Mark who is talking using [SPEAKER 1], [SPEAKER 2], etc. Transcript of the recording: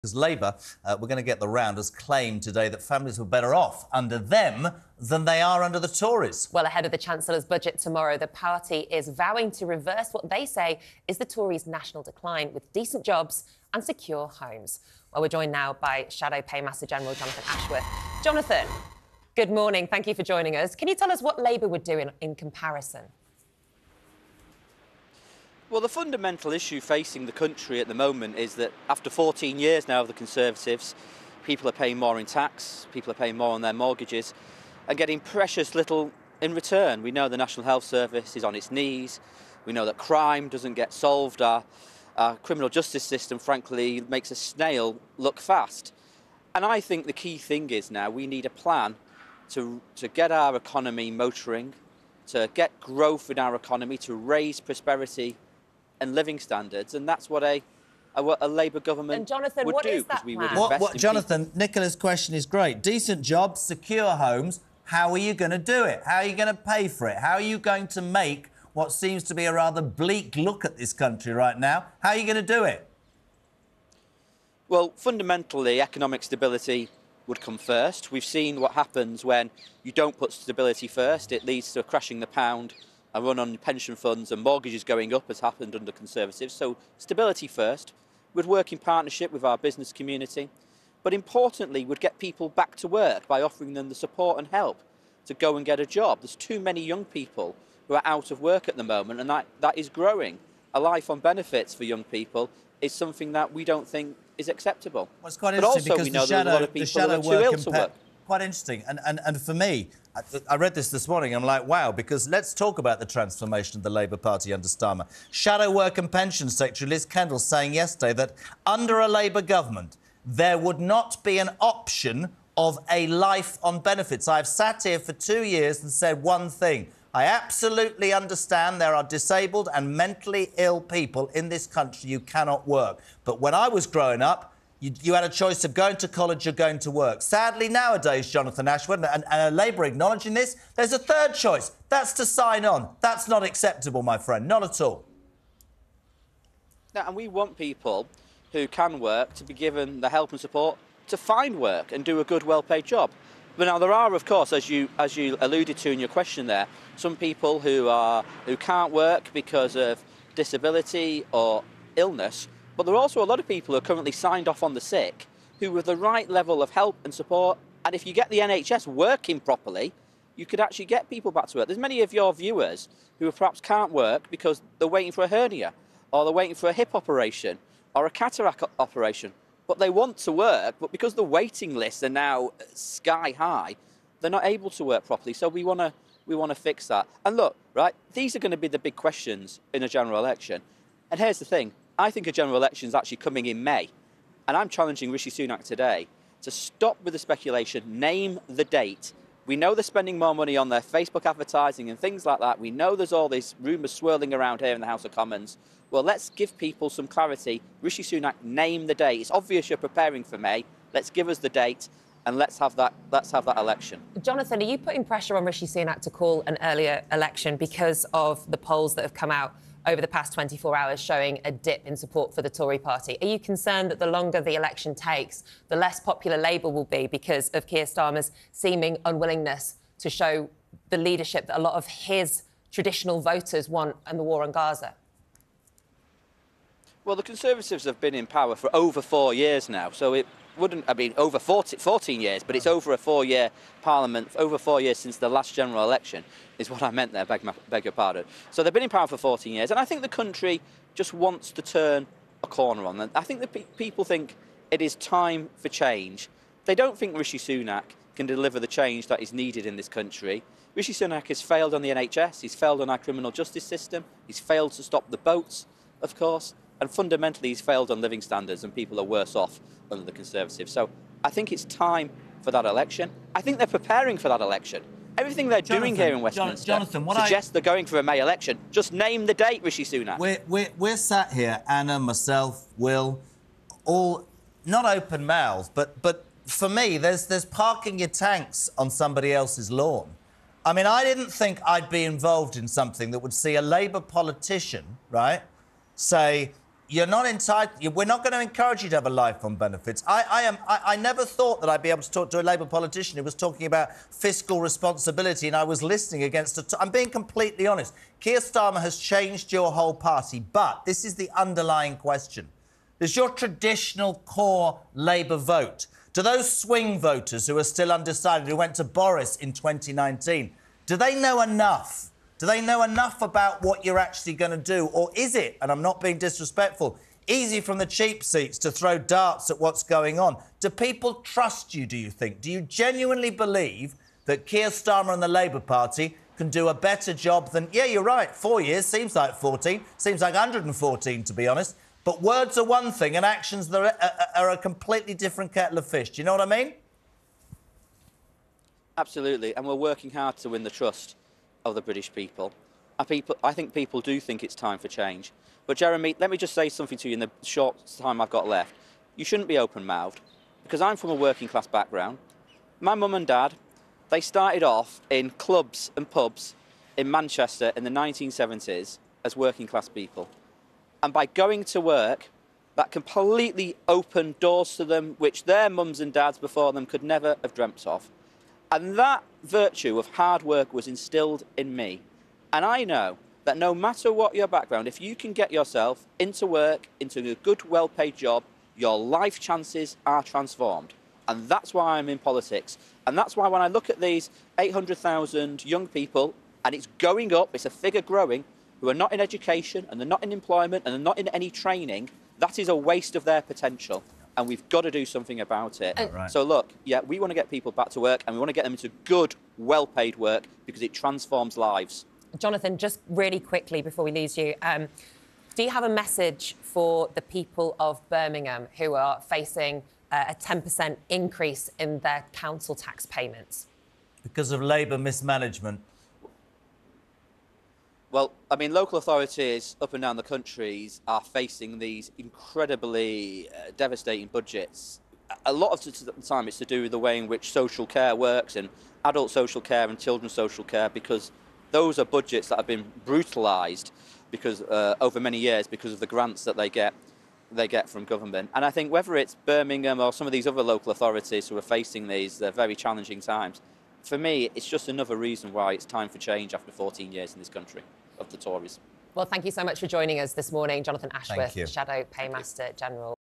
[SPEAKER 1] Because Labour, we're going to get the round, has claimed today that families were better off under them than they are under the Tories.
[SPEAKER 2] Well, ahead of the Chancellor's budget tomorrow, the party is vowing to reverse what they say is the Tories' national decline with decent jobs and secure homes. Well, we're joined now by Shadow Paymaster General Jonathan Ashworth. Jonathan, good morning. Thank you for joining us. Can you tell us what Labour would do in comparison?
[SPEAKER 3] Well, the fundamental issue facing the country at the moment is that after 14 years now of the Conservatives, people are paying more in tax, people are paying more on their mortgages and getting precious little in return. We know the National Health Service is on its knees. We know that crime doesn't get solved. Our criminal justice system, frankly, makes a snail look fast. And I think the key thing is now we need a plan to get our economy motoring, to get growth in our economy, to raise prosperity and living standards, and that's what a Labour government
[SPEAKER 2] and Jonathan,
[SPEAKER 3] would
[SPEAKER 2] what
[SPEAKER 3] do.
[SPEAKER 2] Is that
[SPEAKER 3] we
[SPEAKER 2] plan?
[SPEAKER 3] would
[SPEAKER 1] Jonathan, Nicola's question is great. Decent jobs, secure homes. How are you going to do it? How are you going to pay for it? How are you going to make what seems to be a rather bleak look at this country right now? How are you going to do it?
[SPEAKER 3] Well, fundamentally, economic stability would come first. We've seen what happens when you don't put stability first. It leads to crashing the pound, a run on pension funds and mortgages going up, as happened under Conservatives. So stability first. We'd work in partnership with our business community. But importantly, we'd get people back to work by offering them the support and help to go and get a job. There's too many young people who are out of work at the moment, and that is growing. A life on benefits for young people is something that we don't think is acceptable.
[SPEAKER 1] Well, it's quite interesting because the shadow work. Quite interesting. And for me, I read this morning, I'm like, wow, because let's talk about the transformation of the Labour Party under Starmer. Shadow Work and Pension Secretary Liz Kendall saying yesterday that under a Labour government, there would not be an option of a life on benefits. I've sat here for 2 years and said one thing. I absolutely understand there are disabled and mentally ill people in this country who cannot work. But when I was growing up, you had a choice of going to college or going to work. Sadly, nowadays, Jonathan Ashworth, and Labour acknowledging this, there's a third choice. That's to sign on. That's not acceptable, my friend. Not at all.
[SPEAKER 3] Now, and we want people who can work to be given the help and support to find work and do a good, well-paid job. But now there are, of course, as you alluded to in your question there, some people who can't work because of disability or illness. But there are also a lot of people who are currently signed off on the sick who, with the right level of help and support, and if you get the NHS working properly, you could actually get people back to work. There's many of your viewers who perhaps can't work because they're waiting for a hernia, or they're waiting for a hip operation, or a cataract operation. But they want to work, but because the waiting lists are now sky high, they're not able to work properly. So we want to fix that. And look, right, these are going to be the big questions in a general election. And here's the thing. I think a general election is actually coming in May, and I'm challenging Rishi Sunak today to stop with the speculation, name the date. We know they're spending more money on their Facebook advertising and things like that. We know there's all these rumours swirling around here in the House of Commons. Well, let's give people some clarity. Rishi Sunak, name the date. It's obvious you're preparing for May. Let's give us the date and let's have that election.
[SPEAKER 2] Jonathan, are you putting pressure on Rishi Sunak to call an earlier election because of the polls that have come out over the past 24 hours showing a dip in support for the Tory party? Are you concerned that the longer the election takes, the less popular Labour will be because of Keir Starmer's seeming unwillingness to show the leadership that a lot of his traditional voters want in the war on Gaza?
[SPEAKER 3] Well, the Conservatives have been in power for over 4 years now, so it wouldn't, I mean, over 14 years, but it's over a 4-year parliament, over 4 years since the last general election, is what I meant there, beg your pardon. So they've been in power for 14 years, and I think the country just wants to turn a corner on them. I think that people think it is time for change. They don't think Rishi Sunak can deliver the change that is needed in this country. Rishi Sunak has failed on the NHS, he's failed on our criminal justice system, he's failed to stop the boats, of course, and fundamentally he's failed on living standards, and people are worse off under the Conservatives. So I think it's time for that election. I think they're preparing for that election. Everything they're doing here in Westminster suggests they're going for a May election. Just name the date, Rishi Sunak.
[SPEAKER 1] We're sat here, Anna, myself, Will, all not open mouthed, but for me, there's parking your tanks on somebody else's lawn. I mean, I didn't think I'd be involved in something that would see a Labour politician, right, say, You're not entitled. We're not going to encourage you to have a life on benefits. I never thought that I'd be able to talk to a Labour politician who was talking about fiscal responsibility, and I was listening against I'm being completely honest. Keir Starmer has changed your whole party, but this is the underlying question. There's your traditional core Labour vote. Do those swing voters who are still undecided, who went to Boris in 2019, do they know enough? Do they know enough about what you're actually going to do? Or is it, and I'm not being disrespectful, easy from the cheap seats to throw darts at what's going on? Do people trust you, do you think? Do you genuinely believe that Keir Starmer and the Labour Party can do a better job than... Yeah, you're right, 4 years, seems like 14, seems like 114, to be honest. But words are one thing and actions are a completely different kettle of fish. Do you know what I mean?
[SPEAKER 3] Absolutely, and we're working hard to win the trust of the British people. I think people do think it's time for change. But Jeremy, let me just say something to you in the short time I've got left. You shouldn't be open-mouthed, because I'm from a working class background. My mum and dad, they started off in clubs and pubs in Manchester in the 1970s as working class people. And by going to work, that completely opened doors to them, which their mums and dads before them could never have dreamt of. And that virtue of hard work was instilled in me. And I know that no matter what your background, if you can get yourself into work, into a good, well-paid job, your life chances are transformed. And that's why I'm in politics. And that's why when I look at these 800,000 young people, and it's going up, it's a figure growing, who are not in education, and they're not in employment, and they're not in any training, that is a waste of their potential. And we've got to do something about it.
[SPEAKER 1] Right.
[SPEAKER 3] So look, yeah, we want to get people back to work, and we want to get them into good, well-paid work, because it transforms lives.
[SPEAKER 2] Jonathan, just really quickly before we lose you, do you have a message for the people of Birmingham who are facing a 10% increase in their council tax payments?
[SPEAKER 1] Because of Labour mismanagement.
[SPEAKER 3] Well, I mean, local authorities up and down the countries are facing these incredibly devastating budgets. A lot of the time it's to do with the way in which social care works, and adult social care and children's social care, because those are budgets that have been brutalised because over many years because of the grants that they get from government. And I think whether it's Birmingham or some of these other local authorities who are facing these very challenging times, for me, it's just another reason why it's time for change after 14 years in this country of the Tories.
[SPEAKER 2] Well, thank you so much for joining us this morning, Jonathan Ashworth,
[SPEAKER 1] you.
[SPEAKER 2] Shadow Paymaster General.